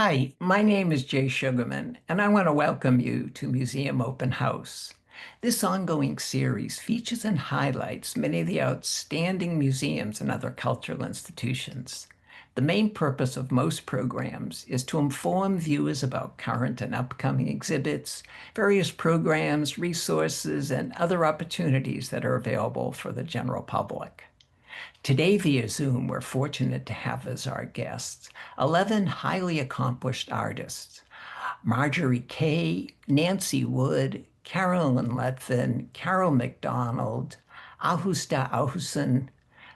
Hi, my name is Jay Sugarman, and I want to welcome you to Museum Open House. This ongoing series features and highlights many of the outstanding museums and other cultural institutions. The main purpose of most programs is to inform viewers about current and upcoming exhibits, various programs, resources, and other opportunities that are available for the general public. Today, via Zoom, we're fortunate to have as our guests 11 highly accomplished artists: Marjorie Kaye, Nancy Wood, Carolyn Letvin, Carol MacDonald, Agusta Agustsson,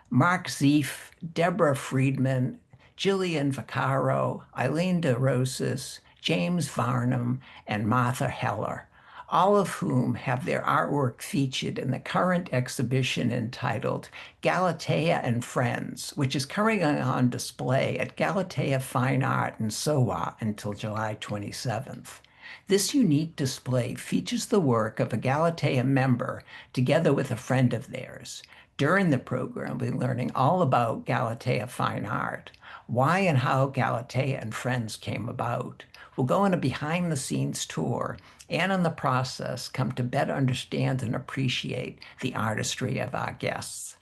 Mark Zieff, Deborah Friedman, Jillian Vacarro, Eileen de Rosas, James Varnum, and Martha Heller, all of whom have their artwork featured in the current exhibition entitled Galatea and Friends, which is currently on display at Galatea Fine Art in SoWa until July 27th. This unique display features the work of a Galatea member together with a friend of theirs. During the program, we'll be learning all about Galatea Fine Art, why and how Galatea and Friends came about. We'll go on a behind-the-scenes tour and in the process come to better understand and appreciate the artistry of our guests.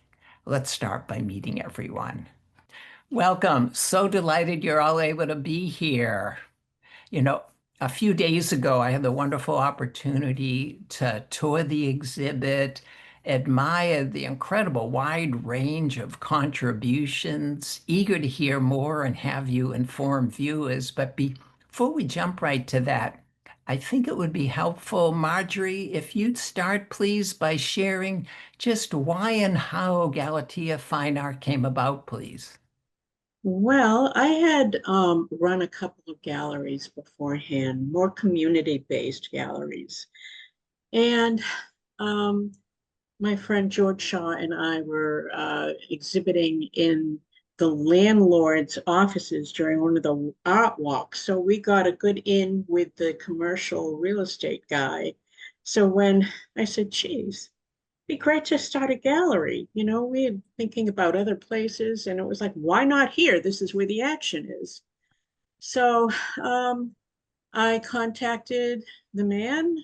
Let's start by meeting everyone. Welcome. So delighted you're all able to be here. You know, a few days ago, I had the wonderful opportunity to tour the exhibit, admire the incredible wide range of contributions, eager to hear more and have you inform viewers. But before we jump right to that, I think it would be helpful, Marjorie, if you'd start, please, by sharing just why and how Galatea Fine Art came about, please. Well, I had run a couple of galleries beforehand, more community-based galleries. And my friend George Shaw and I were exhibiting in the landlord's offices during one of the art walks. So we got a good in with the commercial real estate guy. So when I said, geez, be great to start a gallery. You know, we had thinking about other places, and it was like, why not here? This is where the action is. So I contacted the man,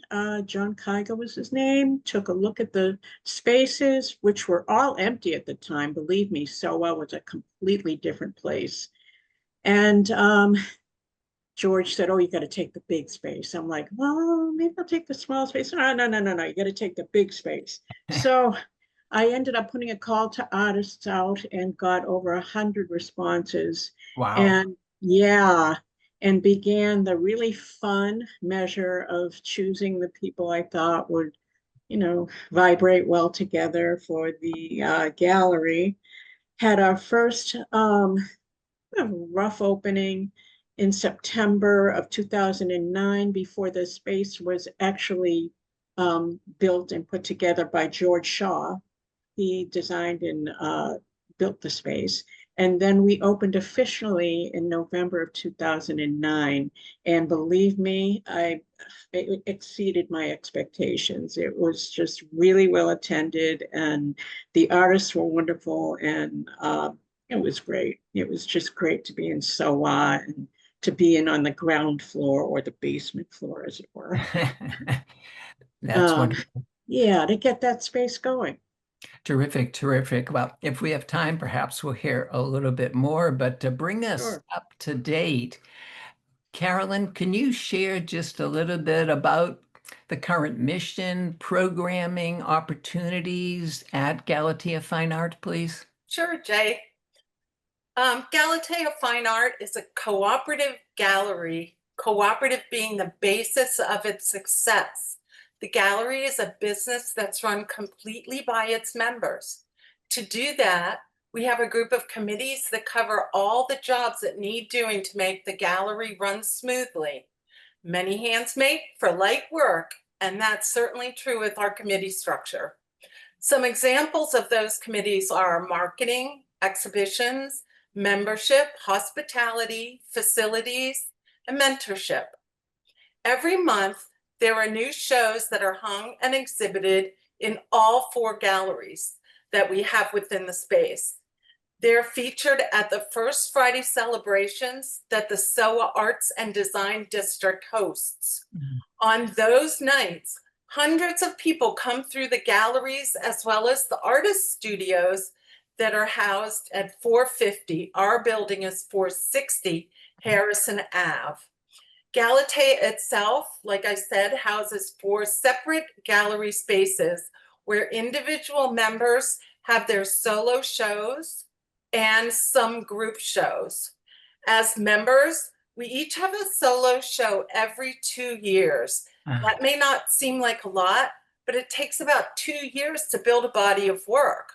John Kyga was his name, took a look at the spaces, which were all empty at the time. Believe me, SoWa was a completely different place. And George said, oh, you got to take the big space. I'm like, well, maybe I'll take the small space. No, no, no, no, no. You got to take the big space. So I ended up putting a call to artists out and got over 100 responses. Wow. And yeah, and began the really fun measure of choosing the people I thought would, vibrate well together for the gallery. Had our first rough opening in September of 2009 before the space was actually built and put together by George Shaw. He designed and built the space. And then we opened officially in November of 2009. And believe me, it exceeded my expectations. It was just really well attended, and the artists were wonderful, and it was great. It was just great to be in SoWa and to be in on the ground floor, or the basement floor, as it were. That's Um, wonderful. yeah, to get that space going. Terrific, terrific. Well, if we have time, perhaps we'll hear a little bit more, but to bring us Sure. up to date, Carolyn, can you share just a little bit about the current mission, programming, opportunities at Galatea Fine Art, please? Sure, Jay. Galatea Fine Art is a cooperative gallery, cooperative being the basis of its success. The gallery is a business that's run completely by its members. To do that, we have a group of committees that cover all the jobs that need doing to make the gallery run smoothly. Many hands make for light work, and that's certainly true with our committee structure. Some examples of those committees are marketing, exhibitions, membership, hospitality, facilities, and mentorship. Every month, there are new shows that are hung and exhibited in all 4 galleries that we have within the space. They're featured at the first Friday celebrations that the SoWa Arts and Design District hosts. On those nights, hundreds of people come through the galleries as well as the artist studios that are housed at 450. Our building is 460 Harrison Ave. Galatea itself, like I said, houses 4 separate gallery spaces where individual members have their solo shows and some group shows. As members, we each have a solo show every 2 years. That may not seem like a lot, but it takes about 2 years to build a body of work.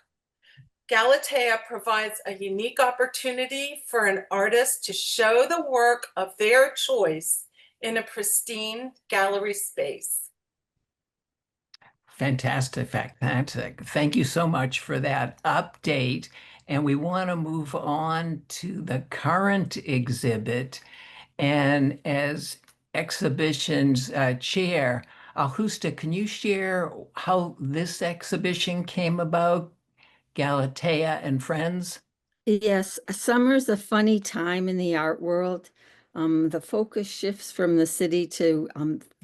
Galatea provides a unique opportunity for an artist to show the work of their choice in a pristine gallery space. Fantastic, fantastic. Thank you so much for that update. And we want to move on to the current exhibit. And as exhibition's chair, Agusta, can you share how this exhibition came about, Galatea and Friends? Yes, summer's a funny time in the art world. The focus shifts from the city to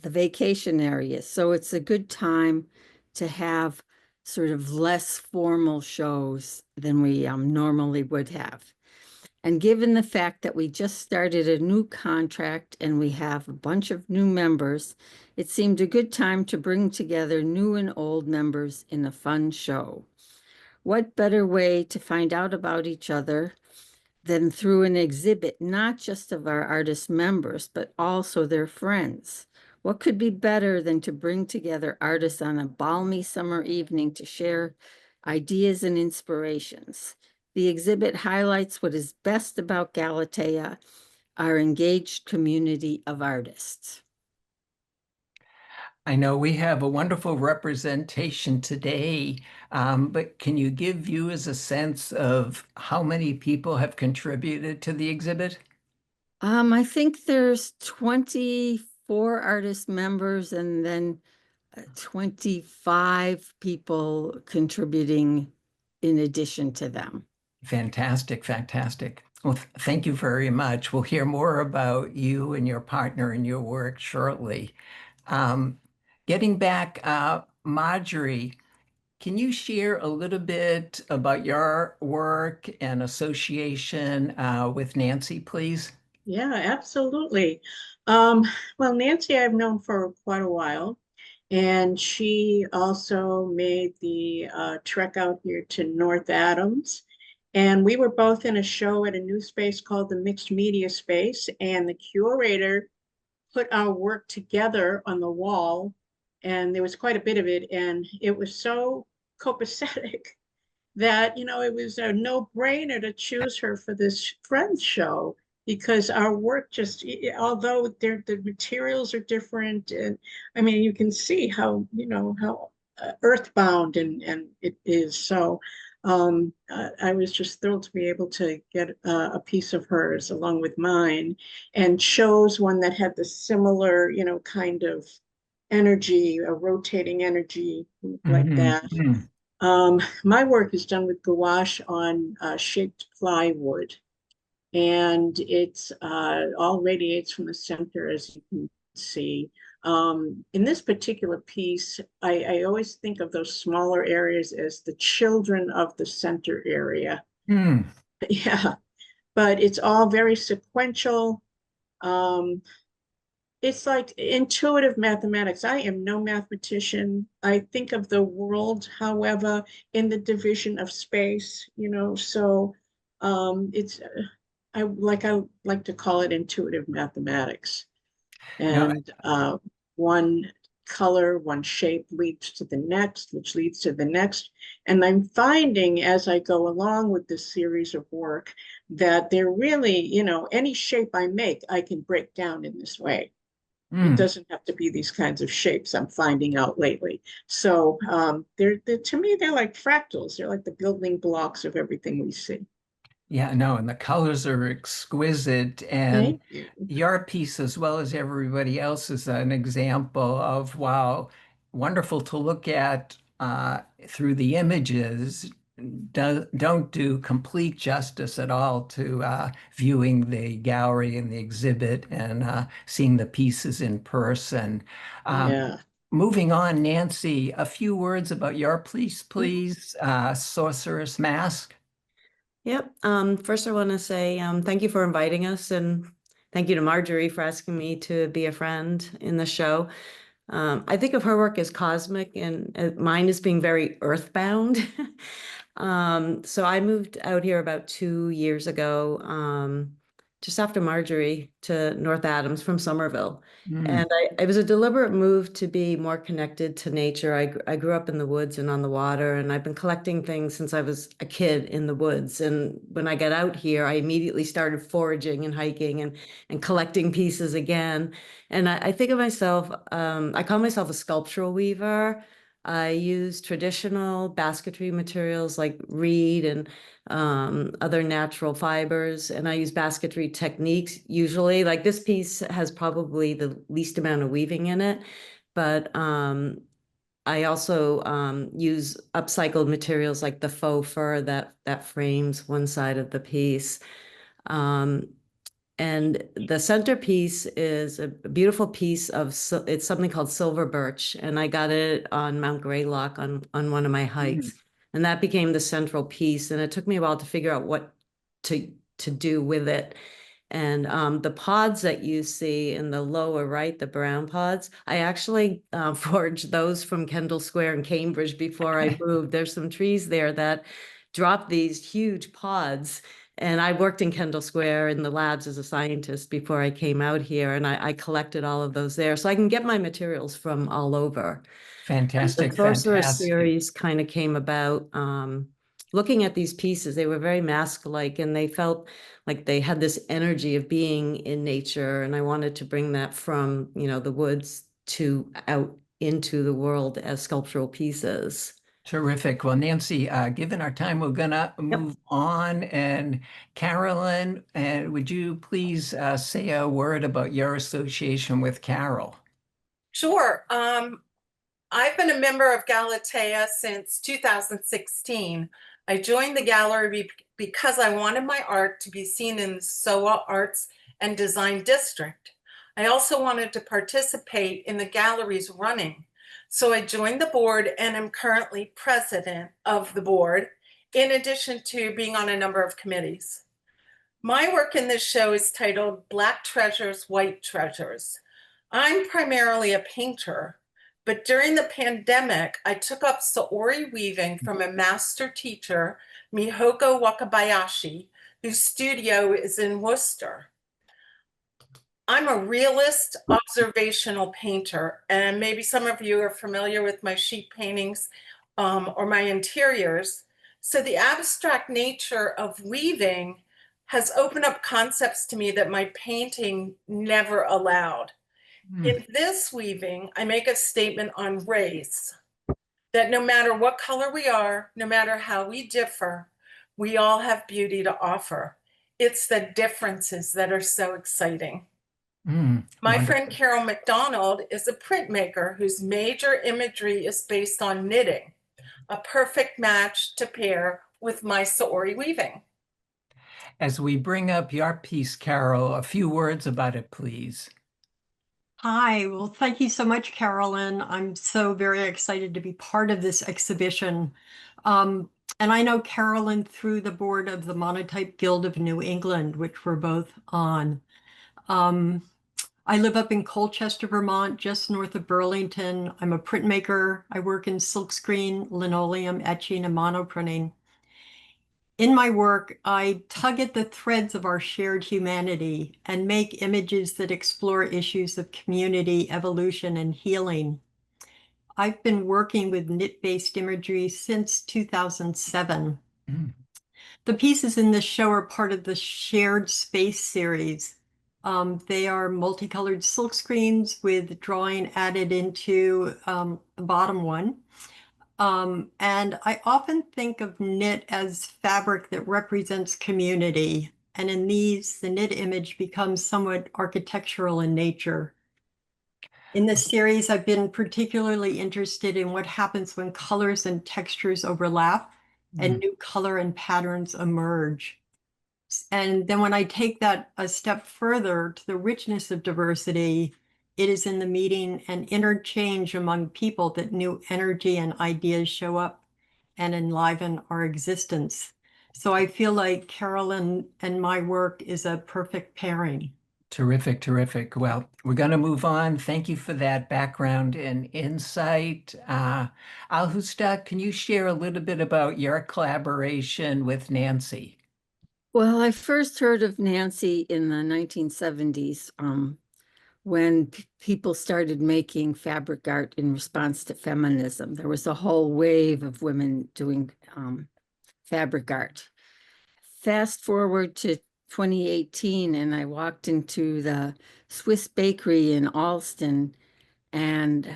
the vacation areas. So it's a good time to have sort of less formal shows than we normally would have. And given the fact that we just started a new contract and we have a bunch of new members, it seemed a good time to bring together new and old members in a fun show. What better way to find out about each other than through an exhibit, not just of our artist members, but also their friends? What could be better than to bring together artists on a balmy summer evening to share ideas and inspirations? The exhibit highlights what is best about Galatea, our engaged community of artists. I know we have a wonderful representation today, but can you give viewers a sense of how many people have contributed to the exhibit? I think there's 24 artist members and then 25 people contributing in addition to them. Fantastic, fantastic. Well, thank you very much. We'll hear more about you and your partner and your work shortly. Getting back, Marjorie, can you share a little bit about your work and association with Nancy, please? Yeah, absolutely. Well, Nancy I've known for quite a while, and she also made the trek out here to North Adams. And we were both in a show at a new space called the Mixed Media Space, and the curator put our work together on the wall, and there was quite a bit of it, and it was so copacetic that, you know, it was a no-brainer to choose her for this Friends show because our work just, although the materials are different, and I mean, you can see how, you know, how earthbound and it is. So I was just thrilled to be able to get a piece of hers along with mine, and chose one that had the similar, you know, kind of energy, a rotating energy like that. My work is done with gouache on shaped plywood, and it's all radiates from the center, as you can see. In this particular piece, I always think of those smaller areas as the children of the center area. Mm. Yeah, but it's all very sequential. It's like intuitive mathematics. I am no mathematician. I think of the world, however, in the division of space, you know, so it's I like to call it intuitive mathematics. No, And one color, one shape leads to the next, which leads to the next. And I'm finding as I go along with this series of work that they're really, you know, any shape I make, I can break down in this way. It doesn't have to be these kinds of shapes I'm finding out lately. So they're to me, they're like fractals. They're like the building blocks of everything we see. Yeah, no, and the colors are exquisite. And Thank you. your piece, as well as everybody else, is an example of, wow, wonderful to look at through the images, don't do complete justice at all to viewing the gallery and the exhibit and seeing the pieces in person. Yeah. Moving on, Nancy, a few words about your piece, please. Sorceress Mask. Yep. First, I want to say thank you for inviting us, and thank you to Marjorie for asking me to be a friend in the show. I think of her work as cosmic, and mine as being very earthbound. So I moved out here about 2 years ago, just after Marjorie, to North Adams from Somerville. And it was a deliberate move to be more connected to nature. I grew up in the woods and on the water, and I've been collecting things since I was a kid in the woods. And when I got out here, I immediately started foraging and hiking and collecting pieces again. And I think of myself, I call myself a sculptural weaver. I use traditional basketry materials like reed and other natural fibers, and I use basketry techniques usually. Like this piece has probably the least amount of weaving in it, but I also use upcycled materials like the faux fur that frames one side of the piece. And the centerpiece is a beautiful piece of, it's something called silver birch. And I got it on Mount Greylock on one of my hikes. And that became the central piece. And it took me a while to figure out what to do with it. And the pods that you see in the lower right, the brown pods, I actually foraged those from Kendall Square in Cambridge before I moved. There's some trees there that drop these huge pods. And I worked in Kendall Square in the labs as a scientist before I came out here, and I collected all of those there. So I can get my materials from all over. Fantastic, And the Sorcerer fantastic. series kind of came about looking at these pieces. They were very mask-like, and they felt like they had this energy of being in nature. And I wanted to bring that from, the woods to out into the world as sculptural pieces. Terrific. Well, Nancy, given our time, we're gonna move on. And Carolyn, would you please say a word about your association with Carol? Sure. I've been a member of Galatea since 2016. I joined the gallery because I wanted my art to be seen in the SoWa Arts and Design District. I also wanted to participate in the gallery's running. So I joined the board and am currently president of the board, in addition to being on a number of committees. My work in this show is titled Black Treasures, White Treasures. I'm primarily a painter, but during the pandemic, I took up saori weaving from a master teacher, Mihoko Wakabayashi, whose studio is in Worcester. I'm a realist observational painter, and maybe some of you are familiar with my sheet paintings or my interiors. So the abstract nature of weaving has opened up concepts to me that my painting never allowed. In this weaving, I make a statement on race, that no matter what color we are, no matter how we differ, we all have beauty to offer. It's the differences that are so exciting. My friend Carol MacDonald is a printmaker whose major imagery is based on knitting, a perfect match to pair with my saori weaving. As we bring up your piece, Carol, a few words about it, please. Hi, well, thank you so much, Carolyn. I'm so very excited to be part of this exhibition. And I know Carolyn through the board of the Monotype Guild of New England, which we're both on. I live up in Colchester, Vermont, just north of Burlington. I'm a printmaker. I work in silkscreen, linoleum, etching, and monoprinting. In my work, I tug at the threads of our shared humanity and make images that explore issues of community, evolution, and healing. I've been working with knit-based imagery since 2007. The pieces in this show are part of the Shared Space series. They are multicolored silk screens with drawing added into the bottom one. And I often think of knit as fabric that represents community. And in these, the knit image becomes somewhat architectural in nature. In this series, I've been particularly interested in what happens when colors and textures overlap and new color and patterns emerge. And then when I take that a step further to the richness of diversity, it is in the meeting and interchange among people that new energy and ideas show up and enliven our existence. So I feel like Carolyn and my work is a perfect pairing. Terrific, terrific. Well, we're going to move on. Thank you for that background and insight. Agusta, can you share a little bit about your collaboration with Nancy? Well, I first heard of Nancy in the 1970s when people started making fabric art in response to feminism. There was a whole wave of women doing fabric art. Fast forward to 2018, and I walked into the Swiss bakery in Alston and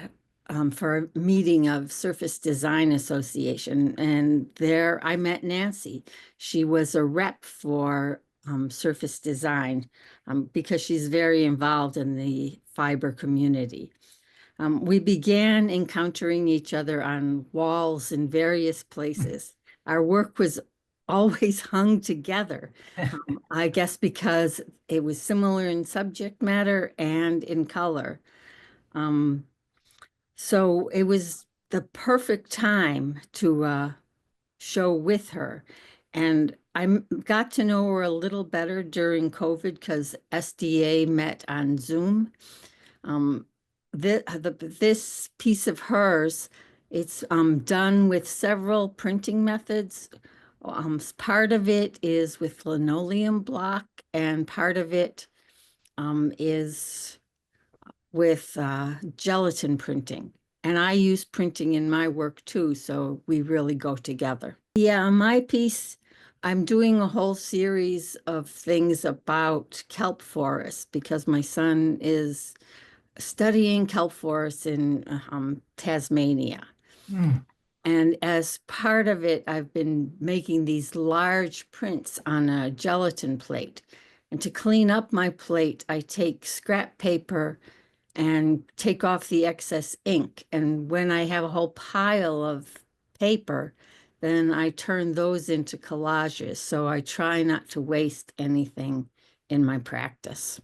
for a meeting of Surface Design Association. And there I met Nancy. She was a rep for Surface Design because she's very involved in the fiber community. We began encountering each other on walls in various places. Our work was always hung together, I guess because it was similar in subject matter and in color. So it was the perfect time to show with her. And I got to know her a little better during COVID because SDA met on Zoom. This piece of hers, it's done with several printing methods. Part of it is with linoleum block, and part of it is with gelatin printing. And I use printing in my work too, so we really go together. Yeah, my piece, I'm doing a whole series of things about kelp forests because my son is studying kelp forests in Tasmania. And as part of it, I've been making these large prints on a gelatin plate. And to clean up my plate, I take scrap paper and take off the excess ink. And when I have a whole pile of paper, then I turn those into collages. So I try not to waste anything in my practice.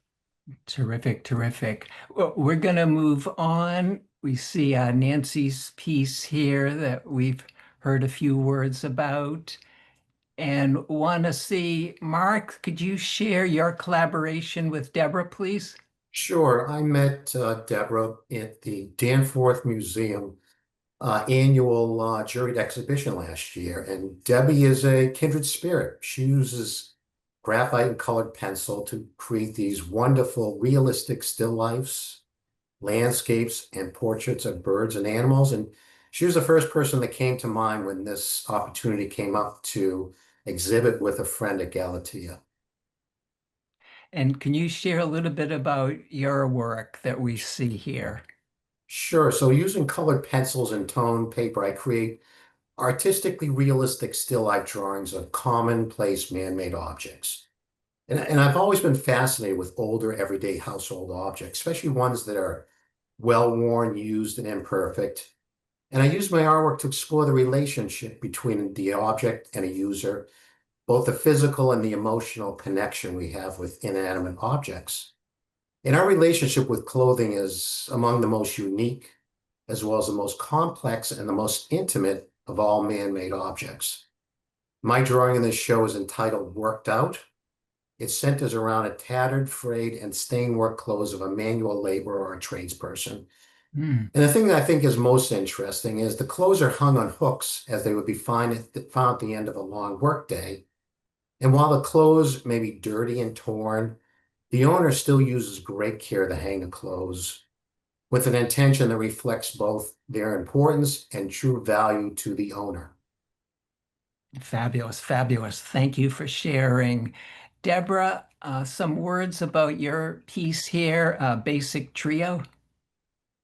Terrific, terrific. Well, we're going to move on. We see Nancy's piece here that we've heard a few words about. And want to see, Mark, could you share your collaboration with Deborah, please? Sure. I met Deborah at the Danforth Museum annual juried exhibition last year. And Debbie is a kindred spirit. She uses graphite and colored pencil to create these wonderful, realistic still lifes, landscapes, and portraits of birds and animals. And she was the first person that came to mind when this opportunity came up to exhibit with a friend at Galatea. And can you share a little bit about your work that we see here? Sure. So using colored pencils and toned paper, I create artistically realistic still life drawings of commonplace man-made objects. And I've always been fascinated with older everyday household objects, especially ones that are well-worn, used, and imperfect. And I use my artwork to explore the relationship between the object and a user, both the physical and the emotional connection we have with inanimate objects. And our relationship with clothing is among the most unique, as well as the most complex and the most intimate of all man-made objects. My drawing in this show is entitled Worked Out. It centers around a tattered, frayed, and stained work clothes of a manual laborer or a tradesperson. And the thing that I think is most interesting is the clothes are hung on hooks as they would be found at the end of a long workday. And while the clothes may be dirty and torn, the owner still uses great care to hang the clothes with an intention that reflects both their importance and true value to the owner. Fabulous, fabulous. Thank you for sharing. Deborah, some words about your piece here, Basic Trio.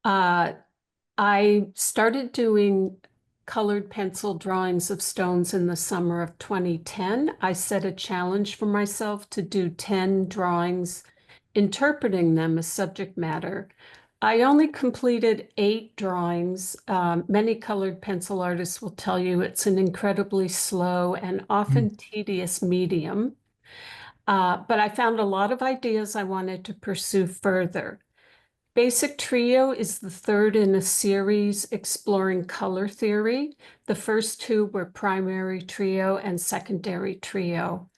I started doing colored pencil drawings of stones in the summer of 2010. I set a challenge for myself to do 10 drawings interpreting them as subject matter I only completed 8 drawings. Many colored pencil artists will tell you it's an incredibly slow and often tedious medium. But I found a lot of ideas I wanted to pursue further. Basic Trio is the third in a series exploring color theory. The first 2 were Primary Trio and Secondary Trio.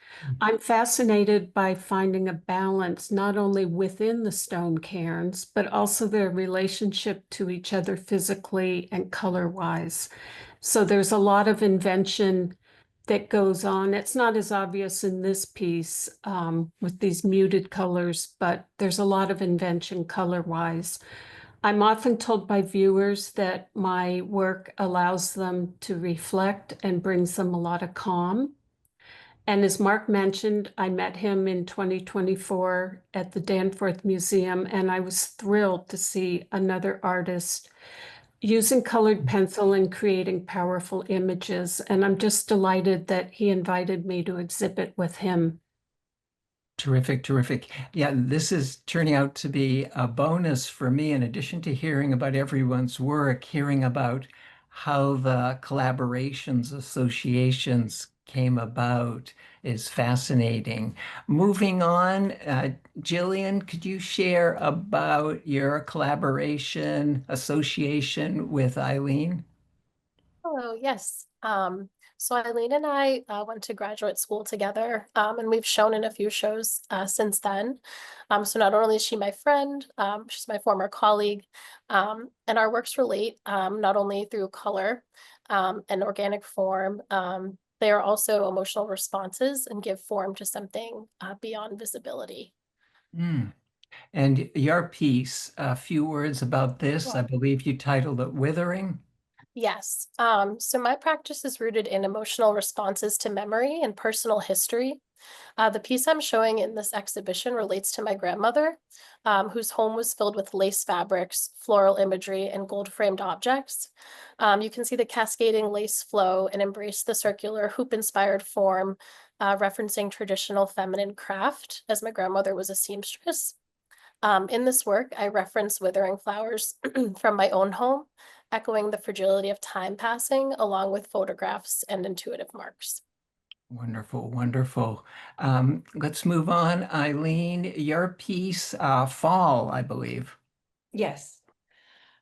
I'm fascinated by finding a balance not only within the stone cairns, but also their relationship to each other physically and color-wise. So there's a lot of invention that goes on. It's not as obvious in this piece with these muted colors, but there's a lot of invention color-wise. I'm often told by viewers that my work allows them to reflect and brings them a lot of calm. And as Mark mentioned, I met him in 2024 at the Danforth Museum, and I was thrilled to see another artist using colored pencil and creating powerful images. And I'm just delighted that he invited me to exhibit with him. Terrific, terrific. Yeah, this is turning out to be a bonus for me, in addition to hearing about everyone's work, hearing about how the collaborations, associations came about is fascinating. Moving on, Jillian, could you share about your collaboration association with Eileen? Oh, yes. So Eileen and I went to graduate school together, and we've shown in a few shows since then. So not only is she my friend, she's my former colleague, and our works relate not only through color and organic form, they are also emotional responses and give form to something beyond visibility. Mm. And your piece, a few words about this. I believe you titled it Withering. Yes. So my practice is rooted in emotional responses to memory and personal history. The piece I'm showing in this exhibition relates to my grandmother, whose home was filled with lace fabrics, floral imagery, and gold-framed objects. You can see the cascading lace flow and embrace the circular hoop-inspired form, referencing traditional feminine craft, as my grandmother was a seamstress. In this work, I reference withering flowers from my own home, echoing the fragility of time passing, along with photographs and intuitive marks. Wonderful, wonderful. Let's move on. Eileen, your piece, Fall, I believe. Yes.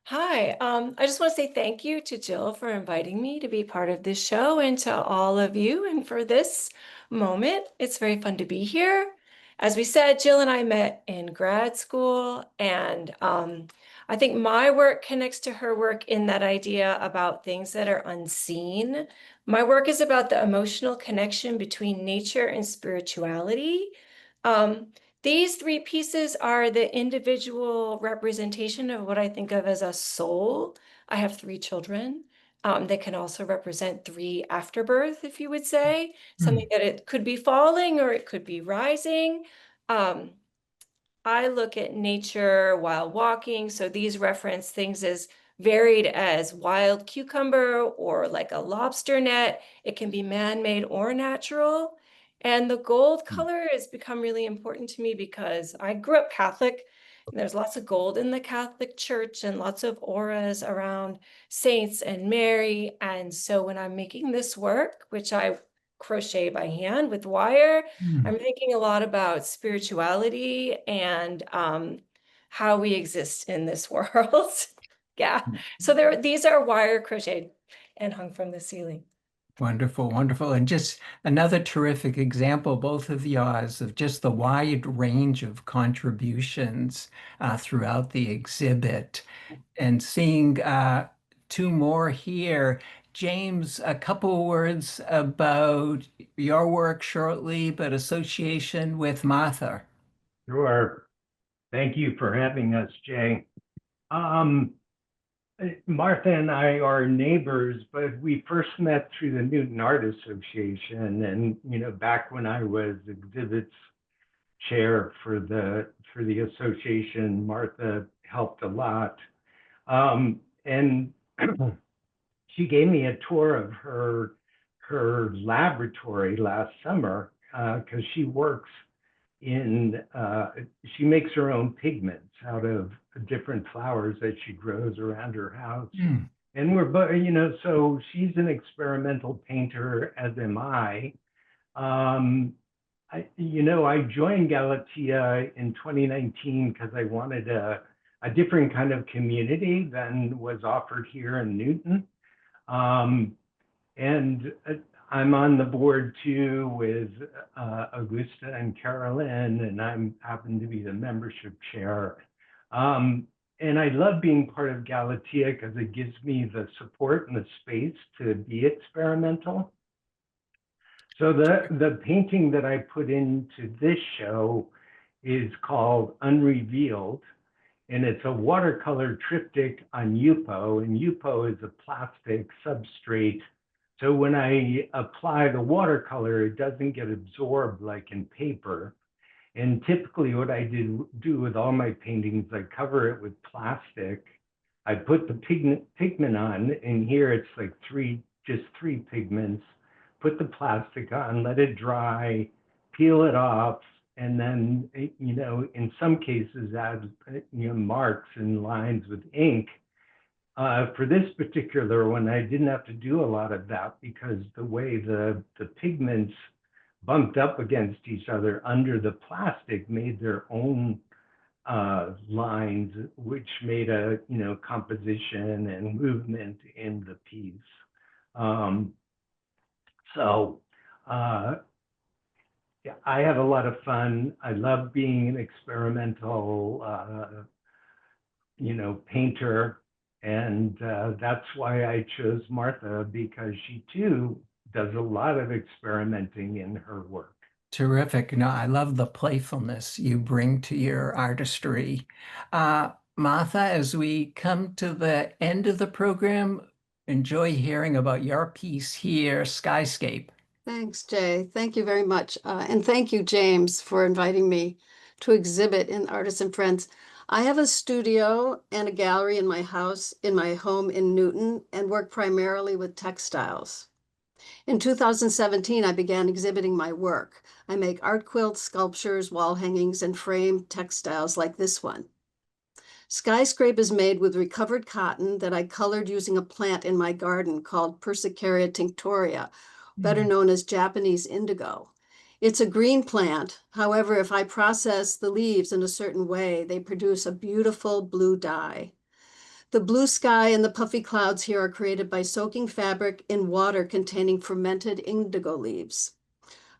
Hi. I just want to say thank you to Jill for inviting me to be part of this show and to all of you and for this moment. It's very fun to be here. As we said, Jill and I met in grad school, and I think my work connects to her work in that idea about things that are unseen. My work is about the emotional connection between nature and spirituality. These 3 pieces are the individual representation of what I think of as a soul. I have 3 children. They can also represent 3 afterbirth, if you would say, something that it could be falling or it could be rising. I look at nature while walking, so these reference things as varied as wild cucumber or like a lobster net. It can be man-made or natural. And the gold color has become really important to me because I grew up Catholic, and there's lots of gold in the Catholic Church and lots of auras around saints and Mary. And so when I'm making this work, which I crochet by hand with wire, I'm thinking a lot about spirituality and how we exist in this world. Yeah. So these are wire crocheted and hung from the ceiling. Wonderful, wonderful. And just another terrific example, both of yours, of just the wide range of contributions throughout the exhibit. And seeing 2 more here. James, a couple words about your work shortly, but association with Martha. Sure. Thank you for having us, Jay. Martha and I are neighbors, but we first met through the Newton Art Association. And, back when I was exhibits chair for the association, Martha helped a lot. And she gave me a tour of her laboratory last summer because she works she makes her own pigments out of different flowers that she grows around her house. Mm. And we're both, so she's an experimental painter, as am I. I joined Galatea in 2019 because I wanted a different kind of community than was offered here in Newton. And I'm on the board too with Agusta and Carolyn, and I'm happen to be the membership chair. And I love being part of Galatea because it gives me the support and the space to be experimental. So the painting that I put into this show is called Unrevealed, and it's a watercolor triptych on Yupo, and Yupo is a plastic substrate. So when I apply the watercolor, it doesn't get absorbed like in paper. And typically what I do with all my paintings, I cover it with plastic. I put the pigment on, and here it's like just three pigments. Put the plastic on, let it dry, peel it off, and then, in some cases add, marks and lines with ink. For this particular one, I didn't have to do a lot of that because the way the pigments bumped up against each other under the plastic made their own lines, which made a, composition and movement in the piece. Yeah, I have a lot of fun. I love being an experimental, painter. And that's why I chose Martha, because she too does a lot of experimenting in her work. Terrific. No, I love the playfulness you bring to your artistry. Martha, as we come to the end of the program, enjoy hearing about your piece here, Skyscape. Thanks, Jay. Thank you very much. And thank you, James, for inviting me to exhibit in Artists and Friends. I have a studio and a gallery in my house, in my home in Newton, and work primarily with textiles. In 2017, I began exhibiting my work. I make art quilts, sculptures, wall hangings, and framed textiles like this one. Skyscape is made with recovered cotton that I colored using a plant in my garden called Persicaria tinctoria, better known as Japanese indigo. It's a green plant. However, if I process the leaves in a certain way, they produce a beautiful blue dye. The blue sky and the puffy clouds here are created by soaking fabric in water containing fermented indigo leaves.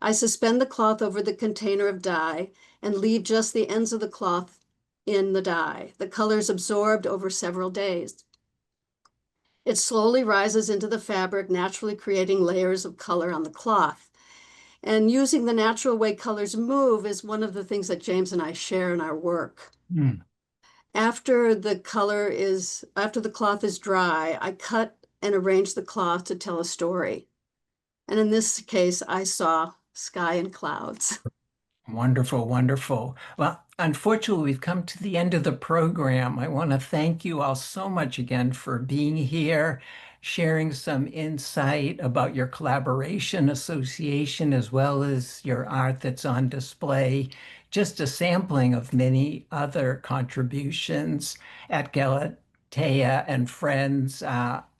I suspend the cloth over the container of dye and leave just the ends of the cloth in the dye. The color is absorbed over several days. It slowly rises into the fabric, naturally creating layers of color on the cloth. And using the natural way colors move is one of the things that James and I share in our work. Mm. After the cloth is dry, I cut and arrange the cloth to tell a story. And in this case, I saw sky and clouds. Wonderful, wonderful. Well, unfortunately, we've come to the end of the program. I want to thank you all so much again for being here, sharing some insight about your collaboration association, as well as your art that's on display. Just a sampling of many other contributions at Galatea and Friends,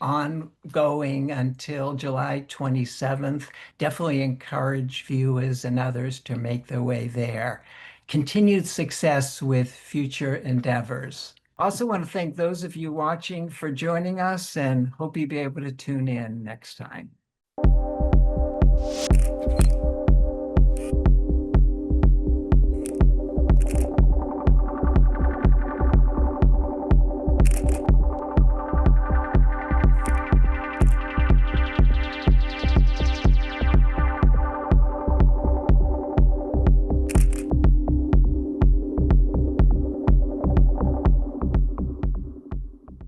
ongoing until July 27th. Definitely encourage viewers and others to make their way there. Continued success with future endeavors. Also want to thank those of you watching for joining us and hope you'll be able to tune in next time.